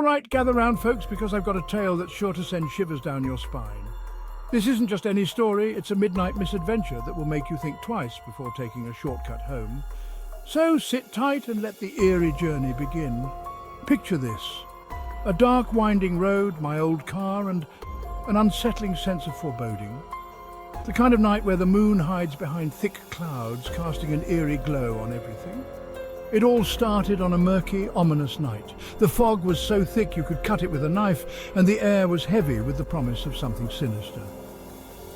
All right, gather round, folks, because I've got a tale that's sure to send shivers down your spine. This isn't just any story, it's a midnight misadventure that will make you think twice before taking a shortcut home. So sit tight and let the eerie journey begin. Picture this: a dark winding road, my old car, and an unsettling sense of foreboding. The kind of night where the moon hides behind thick clouds, casting an eerie glow on everything. It all started on a murky, ominous night. The fog was so thick you could cut it with a knife, and the air was heavy with the promise of something sinister.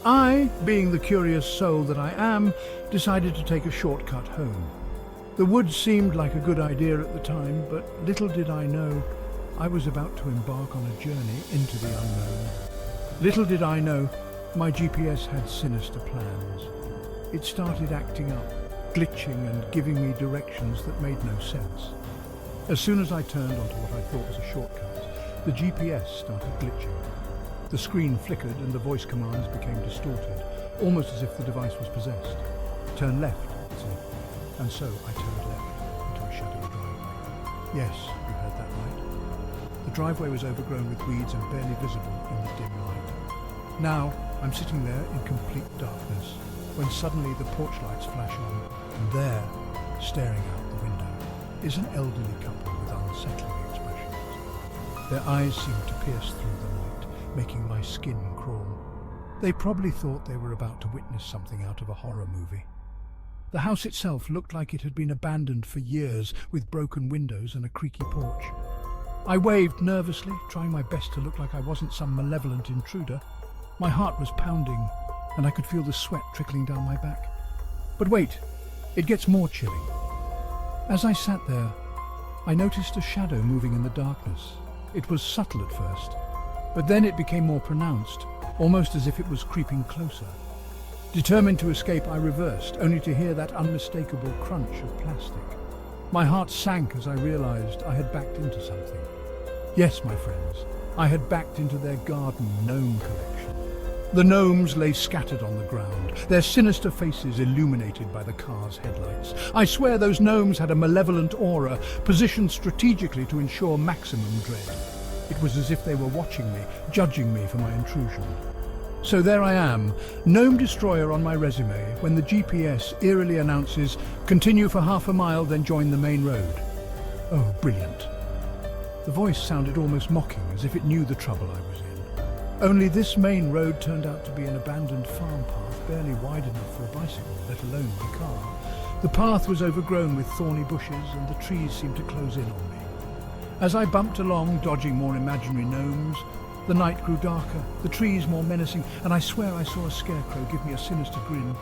I, being the curious soul that I am, decided to take a shortcut home. The woods seemed like a good idea at the time, but little did I know I was about to embark on a journey into the unknown. Little did I know my GPS had sinister plans. It started acting up, glitching and giving me directions that made no sense. As soon as I turned onto what I thought was a shortcut, the GPS started glitching. The screen flickered and the voice commands became distorted, almost as if the device was possessed. Turn left, it said, and so I turned left into a shadowy driveway. Yes, you heard that right. The driveway was overgrown with weeds and barely visible in the dim light. Now, I'm sitting there in complete darkness, when suddenly the porch lights flash on, and there, staring out the window, is an elderly couple with unsettling expressions. Their eyes seemed to pierce through the night, making my skin crawl. They probably thought they were about to witness something out of a horror movie. The house itself looked like it had been abandoned for years, with broken windows and a creaky porch. I waved nervously, trying my best to look like I wasn't some malevolent intruder. My heart was pounding, and I could feel the sweat trickling down my back. But wait, it gets more chilling. As I sat there, I noticed a shadow moving in the darkness. It was subtle at first, but then it became more pronounced, almost as if it was creeping closer. Determined to escape, I reversed, only to hear that unmistakable crunch of plastic. My heart sank as I realized I had backed into something. Yes, my friends, I had backed into their garden gnome collection. The gnomes lay scattered on the ground, their sinister faces illuminated by the car's headlights. I swear those gnomes had a malevolent aura, positioned strategically to ensure maximum dread. It was as if they were watching me, judging me for my intrusion. So there I am, gnome destroyer on my resume, when the GPS eerily announces, continue for half a mile, then join the main road. Oh, brilliant. The voice sounded almost mocking, as if it knew the trouble I was in. Only this main road turned out to be an abandoned farm path, barely wide enough for a bicycle, let alone a car. The path was overgrown with thorny bushes, and the trees seemed to close in on me. As I bumped along, dodging more imaginary gnomes, the night grew darker, the trees more menacing, and I swear I saw a scarecrow give me a sinister grin.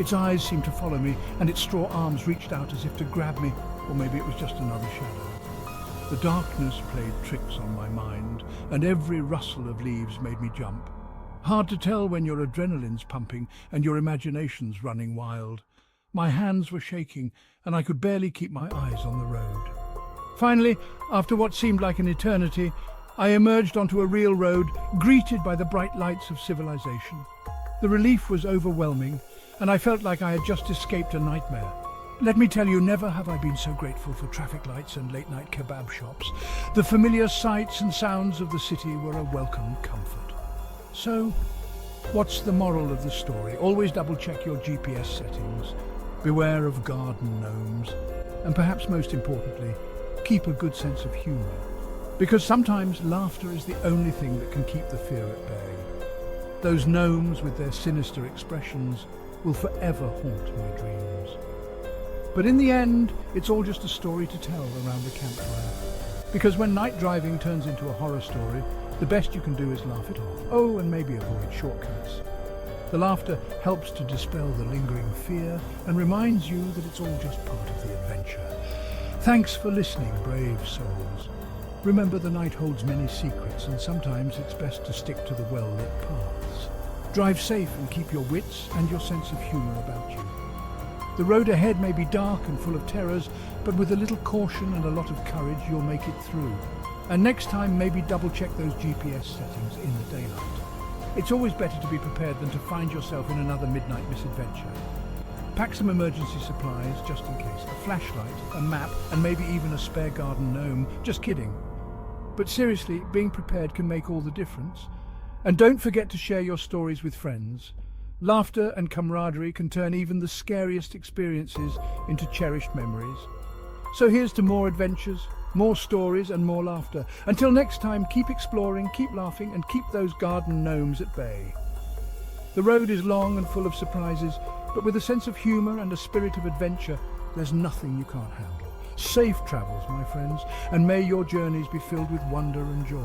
Its eyes seemed to follow me, and its straw arms reached out as if to grab me, or maybe it was just another shadow. The darkness played tricks on my mind, and every rustle of leaves made me jump. Hard to tell when your adrenaline's pumping and your imagination's running wild. My hands were shaking, and I could barely keep my eyes on the road. Finally, after what seemed like an eternity, I emerged onto a real road, greeted by the bright lights of civilization. The relief was overwhelming, and I felt like I had just escaped a nightmare. Let me tell you, never have I been so grateful for traffic lights and late-night kebab shops. The familiar sights and sounds of the city were a welcome comfort. So, what's the moral of the story? Always double-check your GPS settings. Beware of garden gnomes. And perhaps most importantly, keep a good sense of humor. Because sometimes laughter is the only thing that can keep the fear at bay. Those gnomes with their sinister expressions will forever haunt my dreams. But in the end, it's all just a story to tell around the campfire. Because when night driving turns into a horror story, the best you can do is laugh it off. Oh, and maybe avoid shortcuts. The laughter helps to dispel the lingering fear and reminds you that it's all just part of the adventure. Thanks for listening, brave souls. Remember, the night holds many secrets, and sometimes it's best to stick to the well-lit paths. Drive safe and keep your wits and your sense of humor about you. The road ahead may be dark and full of terrors, but with a little caution and a lot of courage, you'll make it through. And next time, maybe double-check those GPS settings in the daylight. It's always better to be prepared than to find yourself in another midnight misadventure. Pack some emergency supplies, just in case. A flashlight, a map, and maybe even a spare garden gnome. Just kidding. But seriously, being prepared can make all the difference. And don't forget to share your stories with friends. Laughter and camaraderie can turn even the scariest experiences into cherished memories. So here's to more adventures, more stories and more laughter. Until next time, keep exploring, keep laughing and keep those garden gnomes at bay. The road is long and full of surprises, but with a sense of humour and a spirit of adventure, there's nothing you can't handle. Safe travels, my friends, and may your journeys be filled with wonder and joy.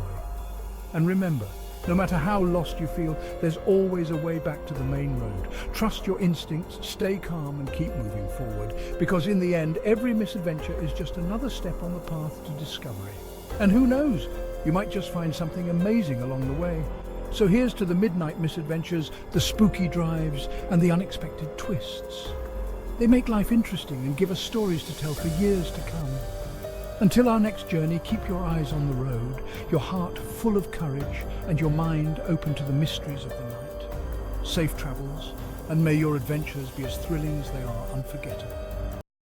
And remember, no matter how lost you feel, there's always a way back to the main road. Trust your instincts, stay calm and keep moving forward, because in the end, every misadventure is just another step on the path to discovery. And who knows, you might just find something amazing along the way. So here's to the midnight misadventures, the spooky drives and the unexpected twists. They make life interesting and give us stories to tell for years to come. Until our next journey, keep your eyes on the road, your heart full of courage and your mind open to the mysteries of the night. Safe travels, and may your adventures be as thrilling as they are unforgettable.